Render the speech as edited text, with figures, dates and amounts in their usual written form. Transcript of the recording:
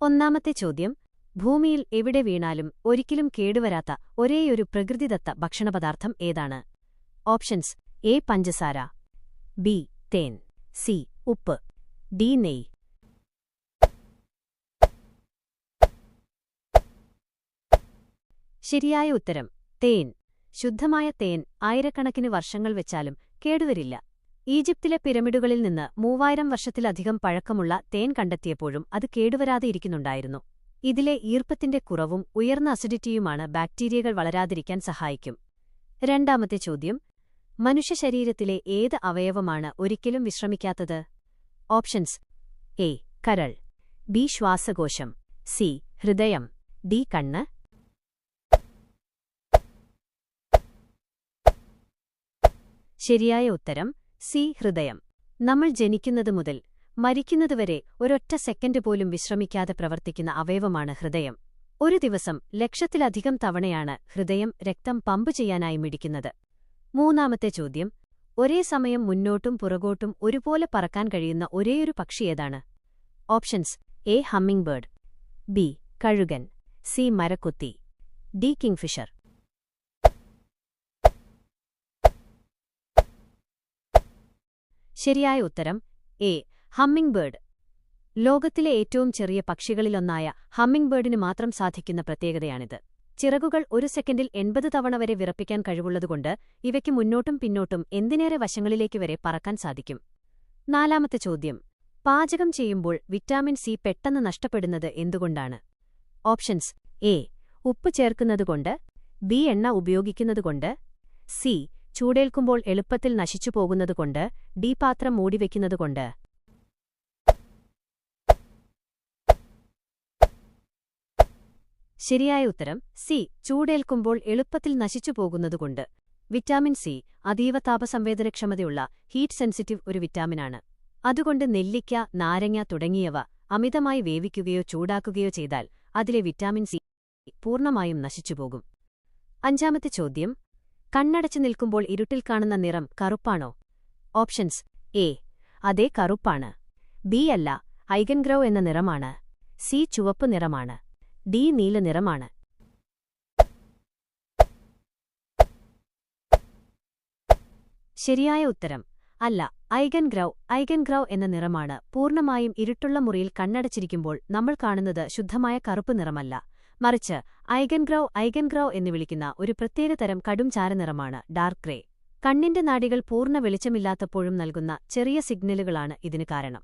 ഒന്നാമത്തെ ചോദ്യം, ഭൂമിയിൽ എവിടെ വീണാലും ഒരിക്കലും കേടുവരാത്ത ഒരേയൊരു പ്രകൃതിദത്ത ഭക്ഷണപദാർത്ഥം ഏതാണ്? ഓപ്ഷൻസ്: എ പഞ്ചസാര, ബി തേൻ, സി ഉപ്പ്, ഡി നെയ്യ്. ശരിയായ ഉത്തരം തേൻ. ശുദ്ധമായ തേൻ ആയിരക്കണക്കിന് വർഷങ്ങൾ വെച്ചാലും കേടുവരില്ല. ഈജിപ്തിലെ പിരമിഡുകളിൽ നിന്ന് 3000 വർഷത്തിലധികം പഴക്കമുള്ള തേൻ കണ്ടെത്തിയപ്പോഴും അത് കേടുവരാതെ ഇരിക്കുന്നുണ്ടായിരുന്നു. ഇതിലെ ഈർപ്പത്തിന്റെ കുറവും ഉയർന്ന അസിഡിറ്റിയുമാണ് ബാക്ടീരിയകൾ വളരാതിരിക്കാൻ സഹായിക്കും. രണ്ടാമത്തെ ചോദ്യം, മനുഷ്യശരീരത്തിലെ ഏത് അവയവമാണ് ഒരിക്കലും വിശ്രമിക്കാത്തത്? ഓപ്ഷൻസ്: എ കരൾ, ബി ശ്വാസകോശം, സി ഹൃദയം, ഡി കണ്ണ്. ശരിയായ ഉത്തരം സി ഹൃദയം. നമ്മൾ ജനിക്കുന്നത് മുതൽ മരിക്കുന്നതുവരെ ഒരൊറ്റ സെക്കൻഡ് പോലും വിശ്രമിക്കാതെ പ്രവർത്തിക്കുന്ന അവയവമാണ് ഹൃദയം. ഒരു ദിവസം ലക്ഷത്തിലധികം തവണയാണ് ഹൃദയം രക്തം പമ്പ് ചെയ്യാനായി മിടിക്കുന്നത്. മൂന്നാമത്തെ ചോദ്യം, ഒരേ സമയം മുന്നോട്ടും പുറകോട്ടും ഒരുപോലെ പറക്കാൻ കഴിയുന്ന ഒരേയൊരു പക്ഷി ഏതാണ്? Options: A humming bird, B കഴുകൻ, സി മരക്കൊത്തി, ഡി കിങ്ഫിഷർ. ശരിയായ ഉത്തരം എ ഹമ്മിംഗ് ബേർഡ്. ലോകത്തിലെ ഏറ്റവും ചെറിയ പക്ഷികളിലൊന്നായ ഹമ്മിംഗ് ബേർഡിന് മാത്രം സാധിക്കുന്ന പ്രത്യേകതയാണിത്. ചിറകുകൾ ഒരു സെക്കൻഡിൽ 80 തവണ വരെ വിറപ്പിക്കാൻ കഴിവുള്ളതുകൊണ്ട് ഇവയ്ക്ക് മുന്നോട്ടും പിന്നോട്ടും എന്തിനേറെ വശങ്ങളിലേക്ക് വരെ പറക്കാൻ സാധിക്കും. നാലാമത്തെ ചോദ്യം, പാചകം ചെയ്യുമ്പോൾ വിറ്റാമിൻ സി പെട്ടെന്ന് നഷ്ടപ്പെടുന്നത് എന്തുകൊണ്ടാണ്? ഓപ്ഷൻസ്: എ ഉപ്പ് ചേർക്കുന്നതുകൊണ്ട്, ബി എണ്ണ ഉപയോഗിക്കുന്നതുകൊണ്ട്, സി ചൂടേൽക്കുമ്പോൾ എളുപ്പത്തിൽ നശിച്ചുപോകുന്നതുകൊണ്ട്, ഡി പാത്രം മൂടിവെക്കുന്നതുകൊണ്ട്. ശരിയായ ഉത്തരം സി ചൂടേൽക്കുമ്പോൾ എളുപ്പത്തിൽ നശിച്ചുപോകുന്നതുകൊണ്ട്. വിറ്റാമിൻ സി അതീവ താപസംവേദനക്ഷമതയുള്ള ഹീറ്റ് സെൻസിറ്റീവ് ഒരു വിറ്റാമിനാണ്. അതുകൊണ്ട് നെല്ലിക്ക, നാരങ്ങ തുടങ്ങിയവ അമിതമായി വേവിക്കുകയോ ചൂടാക്കുകയോ ചെയ്താൽ അതിലെ വിറ്റാമിൻ സി പൂർണ്ണമായും നശിച്ചുപോകും. അഞ്ചാമത്തെ ചോദ്യം, കണ്ണടച്ചു നിൽക്കുമ്പോൾ ഇരുട്ടിൽ കാണുന്ന നിറം കറുപ്പാണോ? ഓപ്ഷൻസ്: എ അതെ കറുപ്പാണ്, ബി അല്ല ഐഗൻഗ്രൗ എന്ന നിറമാണ്, സി ചുവപ്പ് നിറമാണ്, ഡി നീല നിറമാണ്. ശരിയായ ഉത്തരം അല്ല ഐഗൻഗ്രൗ എന്ന നിറമാണ്. പൂർണ്ണമായും ഇരുട്ടുള്ള മുറിയിൽ കണ്ണടച്ചിരിക്കുമ്പോൾ നമ്മൾ കാണുന്നത് ശുദ്ധമായ കറുപ്പ് നിറമല്ല, മറിച്ച് ഐഗൻഗ്രൗ എന്ന് വിളിക്കുന്ന ഒരു പ്രത്യേകതരം കടും ചാരനിറമാണ് ഡാർക്ക് ഗ്രേ. കണ്ണിന്റെ നാഡികൾ പൂർണ്ണ വെളിച്ചമില്ലാത്തപ്പോഴും നൽകുന്ന ചെറിയ സിഗ്നലുകളാണ് ഇതിന് കാരണം.